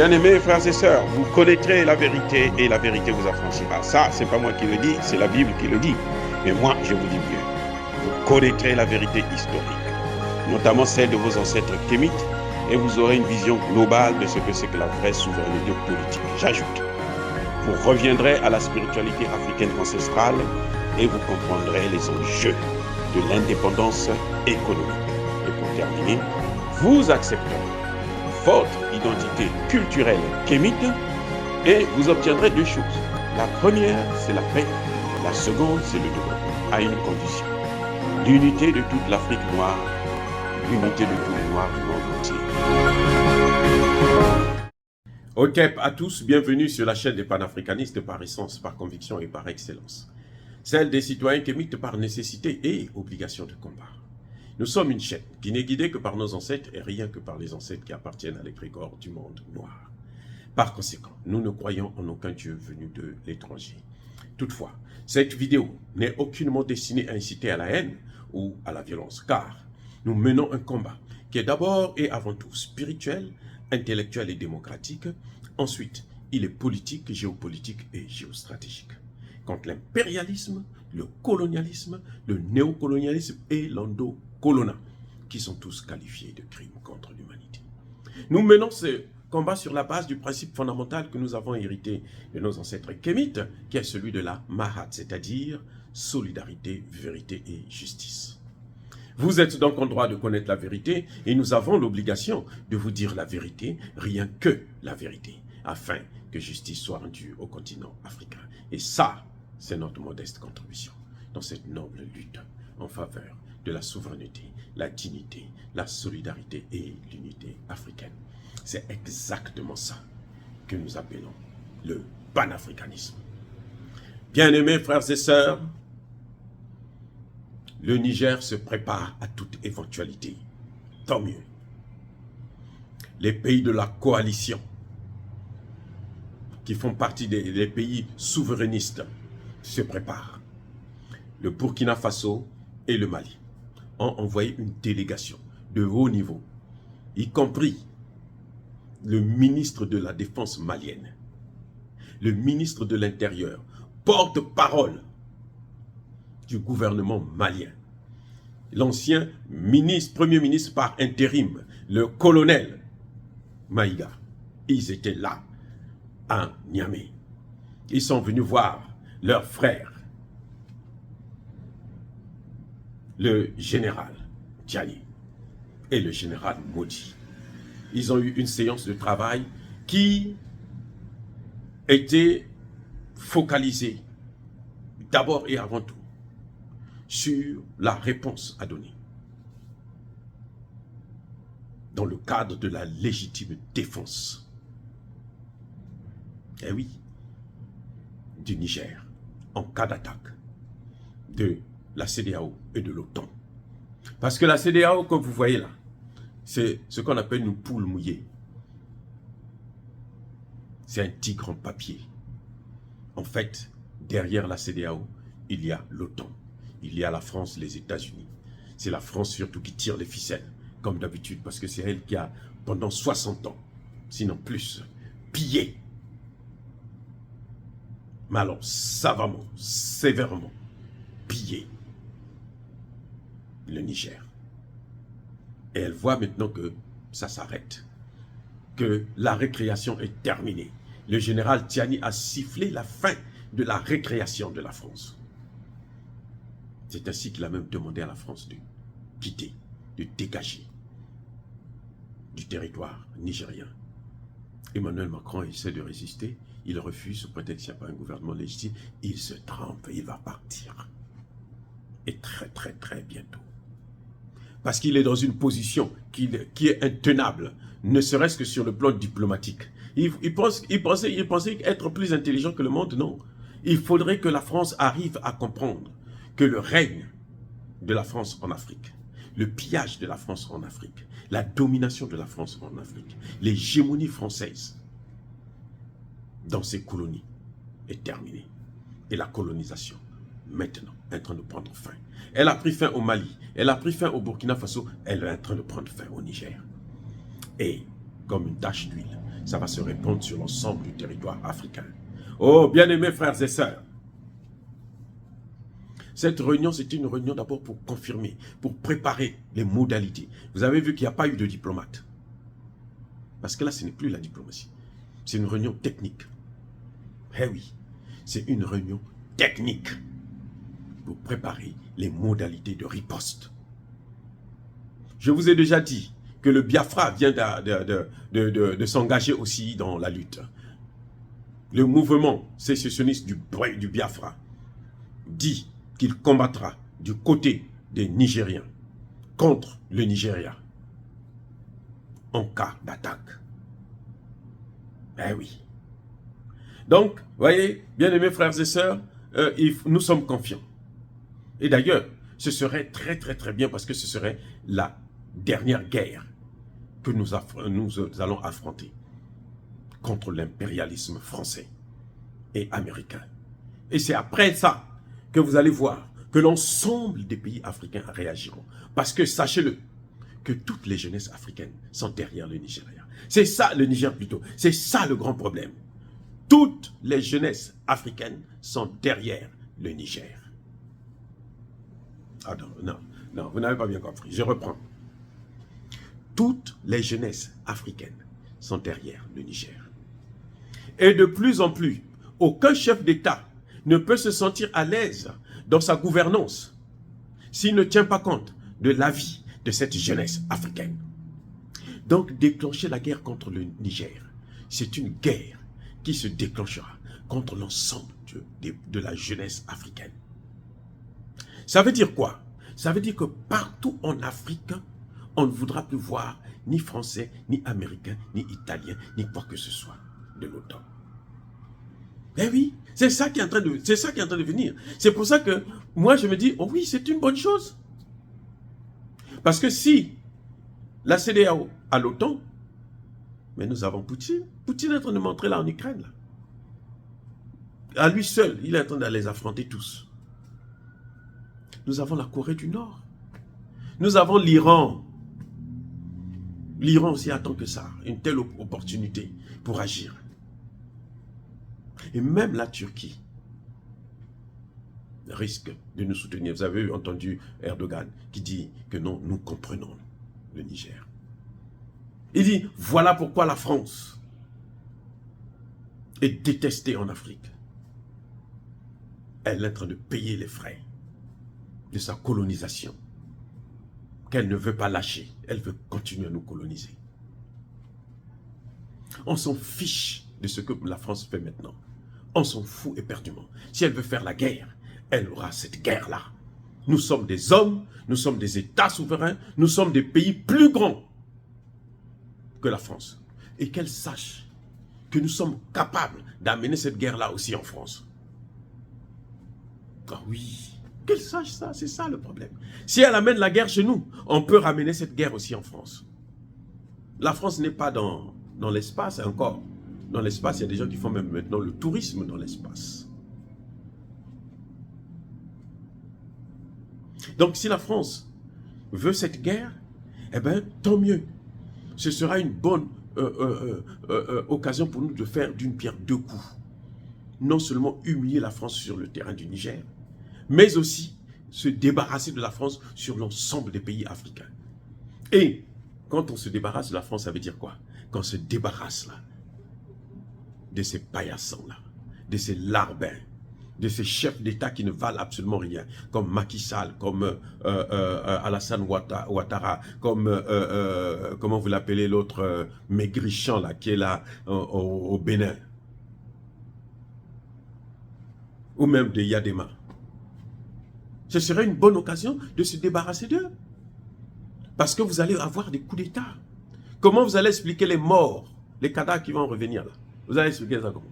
Bien-aimés frères et sœurs, vous connaîtrez la vérité et la vérité vous affranchira. Ça, c'est pas moi qui le dis, c'est la Bible qui le dit. Mais moi, je vous dis mieux. Vous connaîtrez la vérité historique, notamment celle de vos ancêtres kémites, et vous aurez une vision globale de ce que c'est que la vraie souveraineté politique. J'ajoute, vous reviendrez à la spiritualité africaine ancestrale et vous comprendrez les enjeux de l'indépendance économique. Et pour terminer, vous accepterez votre identité culturelle kémite et vous obtiendrez deux choses. La première, c'est la paix. La seconde, c'est le développement, à une condition. L'unité de toute l'Afrique noire, l'unité de tous les Noirs du monde entier. Ok à tous, bienvenue sur la chaîne des panafricanistes par essence, par conviction et par excellence. Celle des citoyens kémites par nécessité et obligation de combat. Nous sommes une chaîne qui n'est guidée que par nos ancêtres et rien que par les ancêtres qui appartiennent à l'égrégore du monde noir. Par conséquent, nous ne croyons en aucun Dieu venu de l'étranger. Toutefois, cette vidéo n'est aucunement destinée à inciter à la haine ou à la violence, car nous menons un combat qui est d'abord et avant tout spirituel, intellectuel et démocratique. Ensuite, il est politique, géopolitique et géostratégique. Contre l'impérialisme, le colonialisme, le néocolonialisme et l'endocolona, qui sont tous qualifiés de crimes contre l'humanité. Nous menons ce combat sur la base du principe fondamental que nous avons hérité de nos ancêtres kémites, qui est celui de la Mahat, c'est-à-dire solidarité, vérité et justice. Vous êtes donc en droit de connaître la vérité et nous avons l'obligation de vous dire la vérité, rien que la vérité, afin que justice soit rendue au continent africain. Et ça, c'est notre modeste contribution dans cette noble lutte en faveur de la souveraineté, la dignité, la solidarité et l'unité africaine. C'est exactement ça que nous appelons le panafricanisme. Bien-aimés frères et sœurs, le Niger se prépare à toute éventualité. Tant mieux. Les pays de la coalition, qui font partie des pays souverainistes, se préparent. Le Burkina Faso et le Mali ont envoyé une délégation de haut niveau, y compris le ministre de la Défense malienne, le ministre de l'Intérieur, porte-parole du gouvernement malien, l'ancien premier ministre par intérim, le colonel Maïga. Ils étaient là, à Niamey. Ils sont venus voir leur frère, le général Tiani et le général Modi. Ils ont eu une séance de travail qui était focalisée d'abord et avant tout sur la réponse à donner dans le cadre de la légitime défense, eh oui, du Niger en cas d'attaque de la CEDEAO et de l'OTAN. Parce que la CEDEAO, comme vous voyez là, c'est ce qu'on appelle une poule mouillée. C'est un tigre en papier. En fait, derrière la CEDEAO, il y a l'OTAN. Il y a la France, les États-Unis. C'est la France surtout qui tire les ficelles, comme d'habitude, parce que c'est elle qui a, pendant 60 ans, sinon plus, pillé. Mais alors, savamment, sévèrement, pillé le Niger. Et elle voit maintenant que ça s'arrête, que la récréation est terminée. Le général Tiani a sifflé la fin de la récréation de la France. C'est ainsi qu'il a même demandé à la France de quitter, de dégager du territoire nigérien. Emmanuel Macron essaie de résister, il refuse, sous prétexte qu'il n'y a pas un gouvernement légitime, il se trempe, il va partir. Et très bientôt. Parce qu'il est dans une position qui est intenable, ne serait-ce que sur le plan diplomatique. Il pensait être plus intelligent que le monde, non. Il faudrait que la France arrive à comprendre que le règne de la France en Afrique, le pillage de la France en Afrique, la domination de la France en Afrique, l'hégémonie française dans ces colonies est terminée. Et la colonisation, maintenant, est en train de prendre fin. Elle a pris fin au Mali, elle a pris fin au Burkina Faso, elle est en train de prendre fin au Niger. Et, comme une tache d'huile, ça va se répandre sur l'ensemble du territoire africain. Oh, bien-aimés frères et sœurs, cette réunion, c'est une réunion d'abord pour confirmer, pour préparer les modalités. Vous avez vu qu'il n'y a pas eu de diplomate. Parce que là, ce n'est plus la diplomatie. C'est une réunion technique. Eh oui, c'est une réunion technique pour préparer les modalités de riposte. Je vous ai déjà dit que le Biafra vient de s'engager aussi dans la lutte. Le mouvement sécessionniste du Biafra dit qu'il combattra du côté des Nigériens contre le Nigeria en cas d'attaque. Eh oui. Donc, voyez, bien-aimés frères et sœurs, nous sommes confiants. Et d'ailleurs, ce serait très très bien parce que ce serait la dernière guerre que nous allons affronter contre l'impérialisme français et américain. Et c'est après ça que vous allez voir que l'ensemble des pays africains réagiront. Parce que, sachez-le, que toutes les jeunesses africaines sont derrière le Nigeria. C'est ça, le Niger plutôt. C'est ça le grand problème. Toutes les jeunesses africaines sont derrière le Niger. Ah non, vous n'avez pas bien compris. Je reprends. Toutes les jeunesses africaines sont derrière le Niger. Et de plus en plus, aucun chef d'État ne peut se sentir à l'aise dans sa gouvernance s'il ne tient pas compte de l'avis de cette jeunesse africaine. Donc, déclencher la guerre contre le Niger, c'est une guerre qui se déclenchera contre l'ensemble de la jeunesse africaine. Ça veut dire quoi? Ça veut dire que partout en Afrique, on ne voudra plus voir ni Français, ni Américains, ni Italiens, ni quoi que ce soit de l'OTAN. Eh oui, c'est ça qui est en train de venir. C'est pour ça que moi je me dis, oh oui, c'est une bonne chose. Parce que si la CEDEAO a l'OTAN, mais nous avons Poutine. Poutine est en train de montrer là en Ukraine. Là. À lui seul, il est en train de les affronter tous. Nous avons la Corée du Nord. Nous avons l'Iran. L'Iran aussi attend que ça, une telle opportunité pour agir. Et même la Turquie risque de nous soutenir. Vous avez entendu Erdogan qui dit que non, nous comprenons le Niger. Il dit, voilà pourquoi la France est détestée en Afrique. Elle est en train de payer les frais de sa colonisation, qu'elle ne veut pas lâcher. Elle veut continuer à nous coloniser. On s'en fiche de ce que la France fait maintenant. On s'en fout éperdument. Si elle veut faire la guerre, elle aura cette guerre-là. Nous sommes des hommes, nous sommes des États souverains, nous sommes des pays plus grands que la France. Et qu'elle sache que nous sommes capables d'amener cette guerre-là aussi en France. Ah oui, qu'elle sache ça, c'est ça le problème. Si elle amène la guerre chez nous, on peut ramener cette guerre aussi en France. La France n'est pas dans l'espace encore. Dans l'espace, il y a des gens qui font même maintenant le tourisme dans l'espace. Donc si la France veut cette guerre, eh bien tant mieux. Ce sera une bonne occasion pour nous de faire d'une pierre deux coups. Non seulement humilier la France sur le terrain du Niger, mais aussi se débarrasser de la France sur l'ensemble des pays africains. Et quand on se débarrasse de la France, ça veut dire quoi? Quand on se débarrasse là, de ces paillassans-là, de ces larbins, de ces chefs d'État qui ne valent absolument rien, comme Macky Sall, comme Alassane Ouattara, comme, comment vous l'appelez l'autre, maigrichon là, qui est là au Bénin, ou même de Yadema. Ce serait une bonne occasion de se débarrasser d'eux. Parce que vous allez avoir des coups d'État. Comment vous allez expliquer les morts, les cadavres qui vont revenir là? Vous allez expliquer ça comment?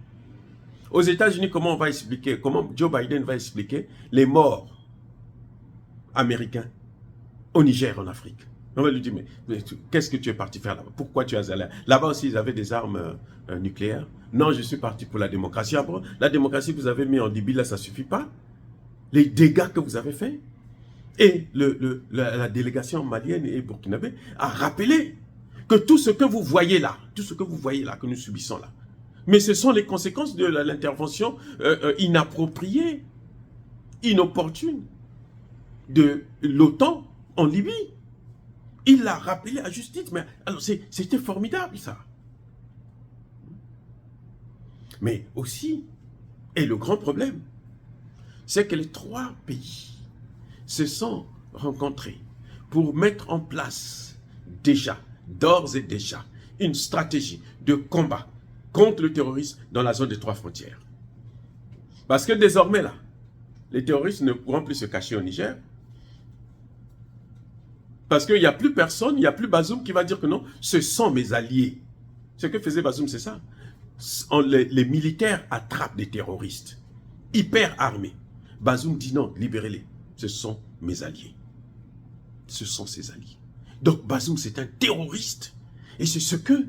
Aux États-Unis, comment on va expliquer, comment Joe Biden va expliquer les morts américains au Niger, en Afrique? On va lui dire, mais qu'est-ce que tu es parti faire là-bas? Pourquoi tu es allé là? Là-bas aussi, ils avaient des armes nucléaires. Non, je suis parti pour la démocratie. Ah bon, la démocratie que vous avez mis en Libye, là, ça ne suffit pas. Les dégâts que vous avez faits. Et la délégation malienne et burkinabé a rappelé que tout ce que vous voyez là, que nous subissons là, mais ce sont les conséquences de l'intervention inappropriée, inopportune de l'OTAN en Libye. Il l'a rappelé à justice, mais alors c'était formidable ça. Mais aussi, et le grand problème, c'est que les trois pays se sont rencontrés pour mettre en place déjà, d'ores et déjà, une stratégie de combat contre le terrorisme dans la zone des trois frontières. Parce que désormais là, les terroristes ne pourront plus se cacher au Niger. Parce qu'il n'y a plus personne, il n'y a plus Bazoum qui va dire que non, ce sont mes alliés. Ce que faisait Bazoum, c'est ça. Les militaires attrapent des terroristes, hyper armés. Bazoum dit non, libérez-les. Ce sont mes alliés. Ce sont ses alliés. Donc Bazoum, c'est un terroriste. Et c'est ce que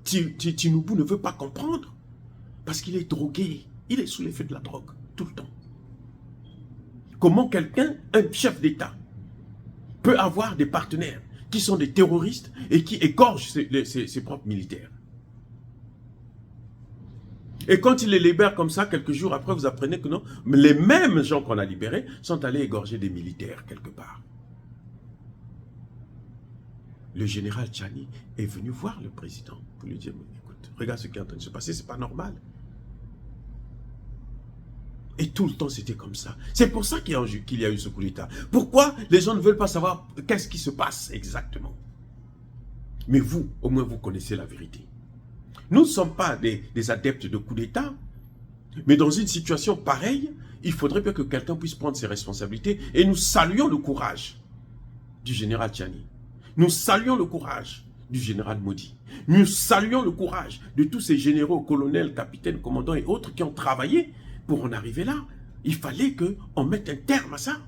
Tinubu ne veut pas comprendre. Parce qu'il est drogué. Il est sous l'effet de la drogue, tout le temps. Comment quelqu'un, un chef d'État, peut avoir des partenaires qui sont des terroristes et qui égorgent ses propres militaires. Et quand il les libère comme ça, quelques jours après, vous apprenez que non, mais les mêmes gens qu'on a libérés sont allés égorger des militaires quelque part. Le général Tchani est venu voir le président pour lui dire, écoute, regarde ce qui est en train de se passer, c'est pas normal. Et tout le temps, c'était comme ça. C'est pour ça qu'il y a eu ce coup d'État. Pourquoi les gens ne veulent pas savoir qu'est-ce qui se passe exactement? Mais vous, au moins, vous connaissez la vérité. Nous ne sommes pas des adeptes de coup d'État, mais dans une situation pareille, il faudrait bien que quelqu'un puisse prendre ses responsabilités. Et nous saluons le courage du général Tchani. Nous saluons le courage du général Modi. Nous saluons le courage de tous ces généraux, colonels, capitaines, commandants et autres qui ont travaillé pour en arriver là. Il fallait qu'on mette un terme à ça.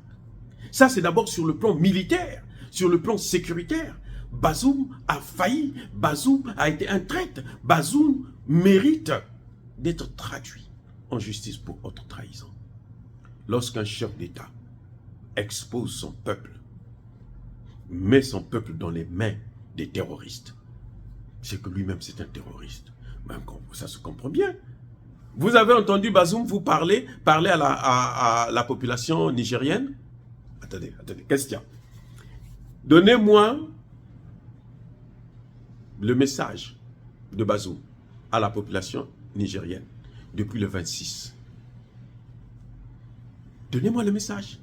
Ça, c'est d'abord sur le plan militaire, sur le plan sécuritaire. Bazoum a failli, Bazoum a été un traître. Bazoum mérite d'être traduit en justice pour haute trahison. Lorsqu'un chef d'État expose son peuple, met son peuple dans les mains des terroristes, c'est que lui-même c'est un terroriste. Ben, ça se comprend bien. Vous avez entendu Bazoum vous parler à la population nigérienne? Attendez, question. Donnez-moi le message de Bazoum à la population nigérienne depuis le 26. Donnez-moi le message.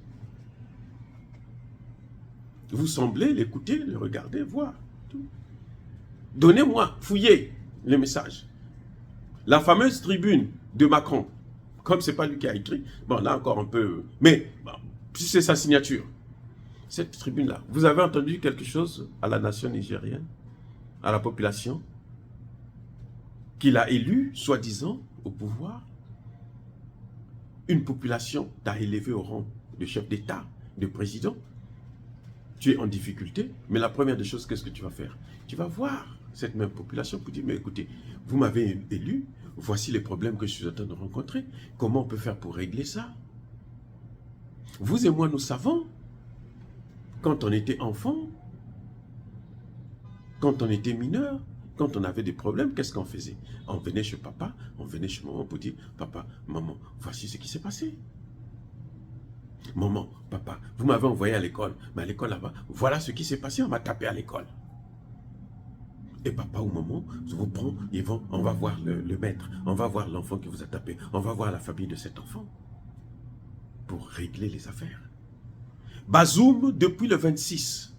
Vous semblez l'écouter, le regarder, voir. Donnez-moi, fouillez le message. La fameuse tribune de Macron, comme ce n'est pas lui qui a écrit, bon là encore un peu, mais bon, si c'est sa signature, cette tribune-là, vous avez entendu quelque chose à la nation nigérienne, à la population, qu'il a élu, soi-disant, au pouvoir, une population t'a élevé au rang de chef d'État, de président, tu es en difficulté, mais la première des choses, qu'est-ce que tu vas faire? Tu vas voir cette même population pour dire, mais écoutez, vous m'avez élu, voici les problèmes que je suis en train de rencontrer, comment on peut faire pour régler ça? Vous et moi, nous savons, quand on était enfant, quand on était mineur, quand on avait des problèmes, qu'est-ce qu'on faisait? On venait chez papa, on venait chez maman pour dire, papa, maman, voici ce qui s'est passé. Maman, papa, vous m'avez envoyé à l'école, mais à l'école là-bas, voilà ce qui s'est passé, on m'a tapé à l'école. Et papa ou maman vous prend, on va voir le maître, on va voir l'enfant qui vous a tapé, on va voir la famille de cet enfant pour régler les affaires. Bazoum, depuis le 26,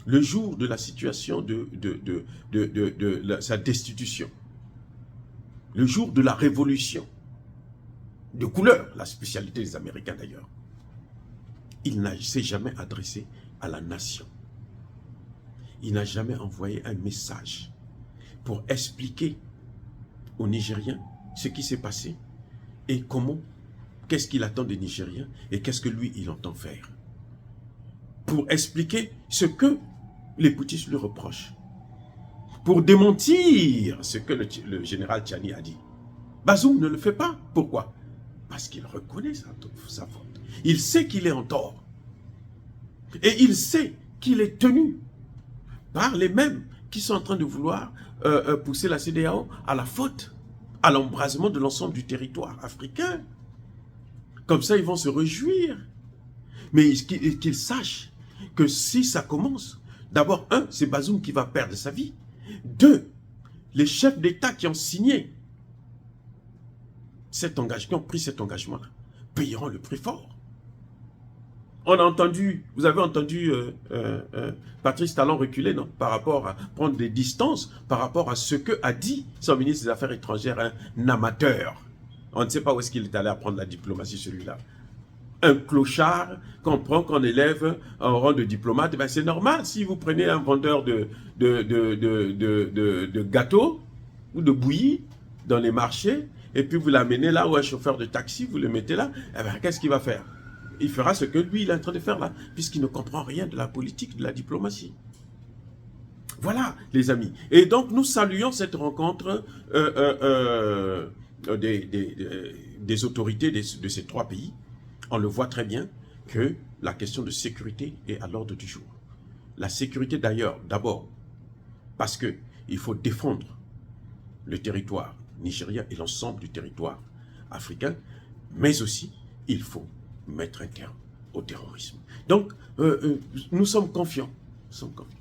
le jour de la situation de sa destitution, le jour de la révolution, de couleur, la spécialité des Américains d'ailleurs, il ne s'est jamais adressé à la nation. Il n'a jamais envoyé un message pour expliquer aux Nigériens ce qui s'est passé et comment, qu'est-ce qu'il attend des Nigériens et qu'est-ce que lui, il entend faire. Pour expliquer ce que les putschistes lui reprochent. Pour démentir ce que le général Tchani a dit. Bazoum ne le fait pas. Pourquoi? Parce qu'il reconnaît sa faute. Il sait qu'il est en tort. Et il sait qu'il est tenu par les mêmes qui sont en train de vouloir pousser la CEDEAO à la faute, à l'embrasement de l'ensemble du territoire africain. Comme ça, ils vont se réjouir. Mais qu'ils sachent que si ça commence, d'abord, un, c'est Bazoum qui va perdre sa vie. Deux, les chefs d'État qui ont signé cet engagement, qui ont pris cet engagement-là, payeront le prix fort. On a entendu, vous avez entendu Patrice Talon reculer, non? Par rapport à prendre des distances, par rapport à ce que a dit son ministre des Affaires étrangères, un amateur. On ne sait pas où est-ce qu'il est allé apprendre la diplomatie, celui-là. Un clochard qu'on prend, qu'on élève en rang de diplomate, ben c'est normal. Si vous prenez un vendeur de gâteaux ou de bouillie dans les marchés, et puis vous l'amenez là, ou un chauffeur de taxi, vous le mettez là, eh ben, qu'est-ce qu'il va faire? Il fera ce que lui, il est en train de faire là, puisqu'il ne comprend rien de la politique, de la diplomatie. Voilà, les amis. Et donc, nous saluons cette rencontre des autorités de ces trois pays. On le voit très bien que la question de sécurité est à l'ordre du jour. La sécurité d'ailleurs, d'abord, parce qu'il faut défendre le territoire nigérien et l'ensemble du territoire africain, mais aussi, il faut mettre un terme au terrorisme. Donc, nous sommes confiants. Nous sommes confiants.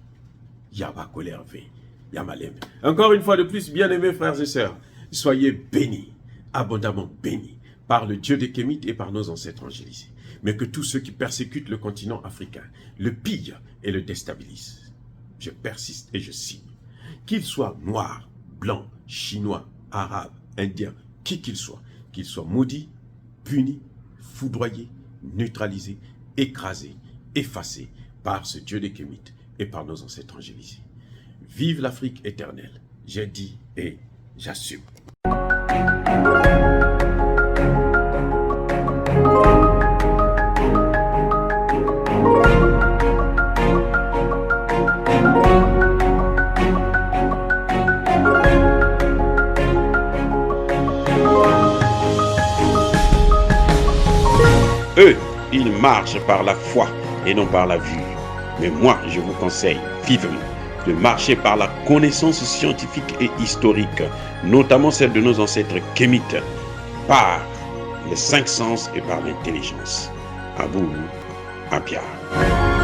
Yaba Kolervé, Yamalem. Encore une fois de plus, bien-aimés frères et sœurs, soyez bénis, abondamment bénis, par le Dieu des Kémites et par nos ancêtres angélisés. Mais que tous ceux qui persécutent le continent africain le pillent et le déstabilisent. Je persiste et je signe. Qu'ils soient noirs, blancs, chinois, arabes, indiens, qui qu'ils soient maudits, punis, foudroyés, neutralisés, écrasés, effacés par ce Dieu des Kémites et par nos ancêtres angélisés. Vive l'Afrique éternelle. J'ai dit et j'assume. Eux, ils marchent par la foi et non par la vue. Mais moi, je vous conseille vivement de marcher par la connaissance scientifique et historique, notamment celle de nos ancêtres kémites, par les cinq sens et par l'intelligence. À vous, à Pierre.